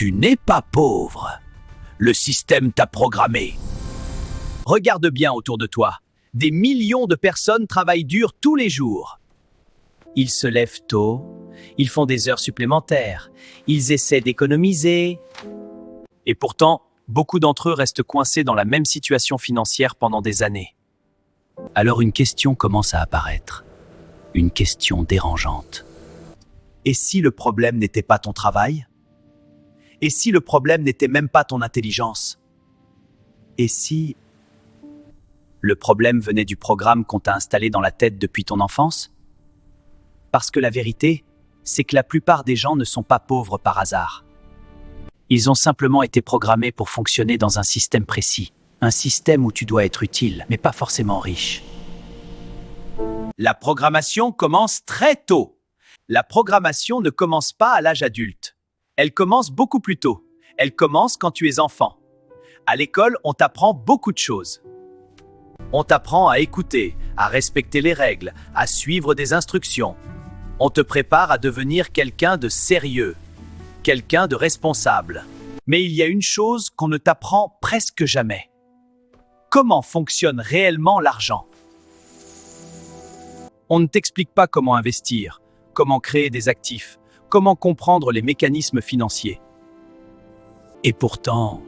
Tu n'es pas pauvre. Le système t'a programmé. Regarde bien autour de toi. Des millions de personnes travaillent dur tous les jours. Ils se lèvent tôt, ils font des heures supplémentaires, ils essaient d'économiser. Et pourtant, beaucoup d'entre eux restent coincés dans la même situation financière pendant des années. Alors une question commence à apparaître. Une question dérangeante. Et si le problème n'était pas ton travail? Et si le problème n'était même pas ton intelligence? Et si le problème venait du programme qu'on t'a installé dans la tête depuis ton enfance? Parce que la vérité, c'est que la plupart des gens ne sont pas pauvres par hasard. Ils ont simplement été programmés pour fonctionner dans un système précis. Un système où tu dois être utile, mais pas forcément riche. La programmation commence très tôt. La programmation ne commence pas à l'âge adulte. Elle commence beaucoup plus tôt. Elle commence quand tu es enfant. À l'école, on t'apprend beaucoup de choses. On t'apprend à écouter, à respecter les règles, à suivre des instructions. On te prépare à devenir quelqu'un de sérieux, quelqu'un de responsable. Mais il y a une chose qu'on ne t'apprend presque jamais. Comment fonctionne réellement l'argent? On ne t'explique pas comment investir, comment créer des actifs, comment comprendre les mécanismes financiers. Et pourtant,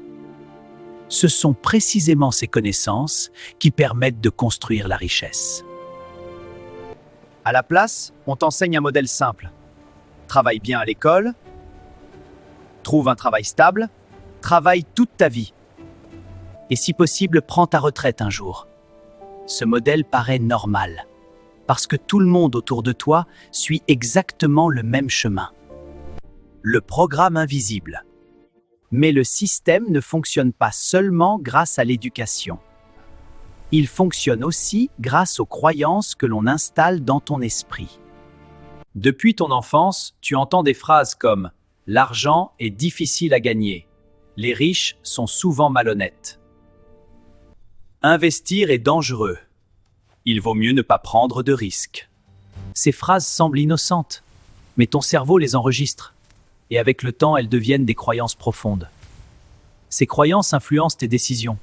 ce sont précisément ces connaissances qui permettent de construire la richesse. À la place, on t'enseigne un modèle simple. Travaille bien à l'école, trouve un travail stable, travaille toute ta vie. Et si possible, prends ta retraite un jour. Ce modèle paraît normal, parce que tout le monde autour de toi suit exactement le même chemin. Le programme invisible. Mais le système ne fonctionne pas seulement grâce à l'éducation. Il fonctionne aussi grâce aux croyances que l'on installe dans ton esprit. Depuis ton enfance, tu entends des phrases comme « L'argent est difficile à gagner. Les riches sont souvent malhonnêtes. Investir est dangereux. Il vaut mieux ne pas prendre de risques. » Ces phrases semblent innocentes, mais ton cerveau les enregistre. Et avec le temps, elles deviennent des croyances profondes. Ces croyances influencent tes décisions.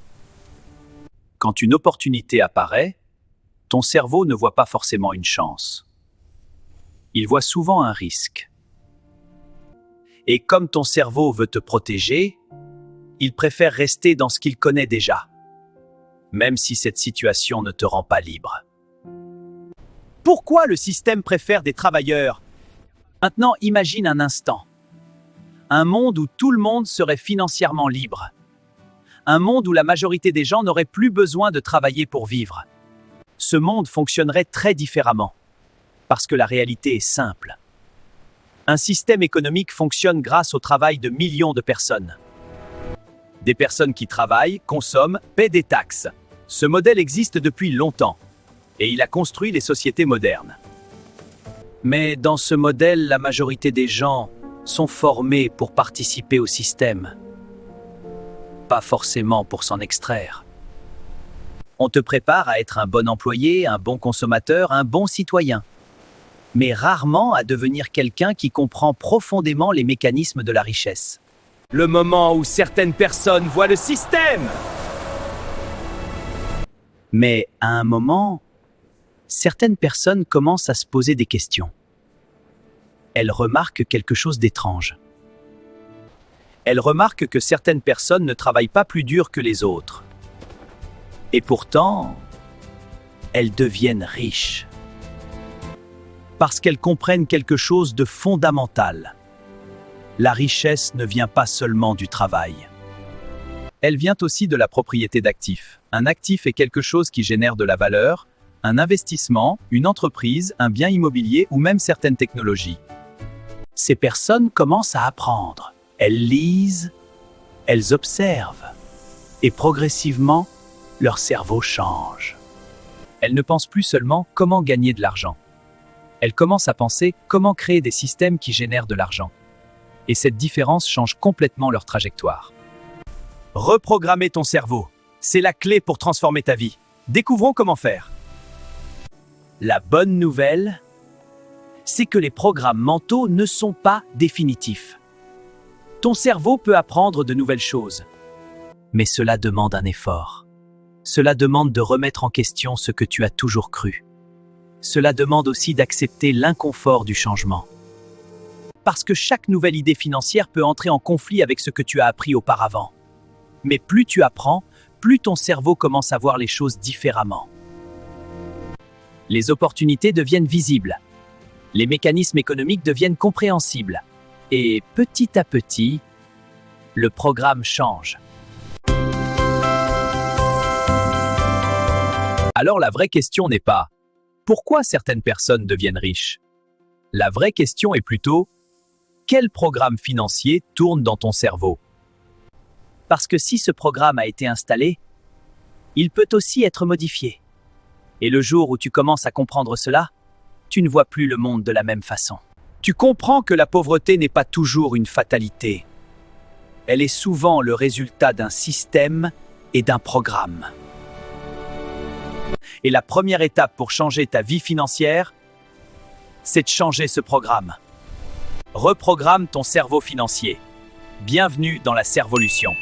Quand une opportunité apparaît, ton cerveau ne voit pas forcément une chance. Il voit souvent un risque. Et comme ton cerveau veut te protéger, il préfère rester dans ce qu'il connaît déjà, même si cette situation ne te rend pas libre. Pourquoi le système préfère des travailleurs? Maintenant, imagine un instant. Un monde où tout le monde serait financièrement libre. Un monde où la majorité des gens n'auraient plus besoin de travailler pour vivre. Ce monde fonctionnerait très différemment, parce que la réalité est simple. Un système économique fonctionne grâce au travail de millions de personnes. Des personnes qui travaillent, consomment, paient des taxes. Ce modèle existe depuis longtemps, et il a construit les sociétés modernes. Mais dans ce modèle, la majorité des gens sont formés pour participer au système, pas forcément pour s'en extraire. On te prépare à être un bon employé, un bon consommateur, un bon citoyen, mais rarement à devenir quelqu'un qui comprend profondément les mécanismes de la richesse. Le moment où certaines personnes voient le système! Mais à un moment, certaines personnes commencent à se poser des questions. Elles remarquent quelque chose d'étrange. Elles remarquent que certaines personnes ne travaillent pas plus dur que les autres. Et pourtant, elles deviennent riches. Parce qu'elles comprennent quelque chose de fondamental. La richesse ne vient pas seulement du travail. Elle vient aussi de la propriété d'actifs. Un actif est quelque chose qui génère de la valeur, un investissement, une entreprise, un bien immobilier ou même certaines technologies. Ces personnes commencent à apprendre. Elles lisent, elles observent. Et progressivement, leur cerveau change. Elles ne pensent plus seulement comment gagner de l'argent. Elles commencent à penser comment créer des systèmes qui génèrent de l'argent. Et cette différence change complètement leur trajectoire. Reprogrammer ton cerveau, c'est la clé pour transformer ta vie. Découvrons comment faire. La bonne nouvelle, c'est que les programmes mentaux ne sont pas définitifs. Ton cerveau peut apprendre de nouvelles choses, mais cela demande un effort. Cela demande de remettre en question ce que tu as toujours cru. Cela demande aussi d'accepter l'inconfort du changement. Parce que chaque nouvelle idée financière peut entrer en conflit avec ce que tu as appris auparavant. Mais plus tu apprends, plus ton cerveau commence à voir les choses différemment. Les opportunités deviennent visibles. Les mécanismes économiques deviennent compréhensibles. Et petit à petit, le programme change. Alors la vraie question n'est pas « Pourquoi certaines personnes deviennent riches ?» La vraie question est plutôt « Quel programme financier tourne dans ton cerveau ?» Parce que si ce programme a été installé, il peut aussi être modifié. Et le jour où tu commences à comprendre cela, tu ne vois plus le monde de la même façon. Tu comprends que la pauvreté n'est pas toujours une fatalité. Elle est souvent le résultat d'un système et d'un programme. Et la première étape pour changer ta vie financière, c'est de changer ce programme. Reprogramme ton cerveau financier. Bienvenue dans la Cervolution.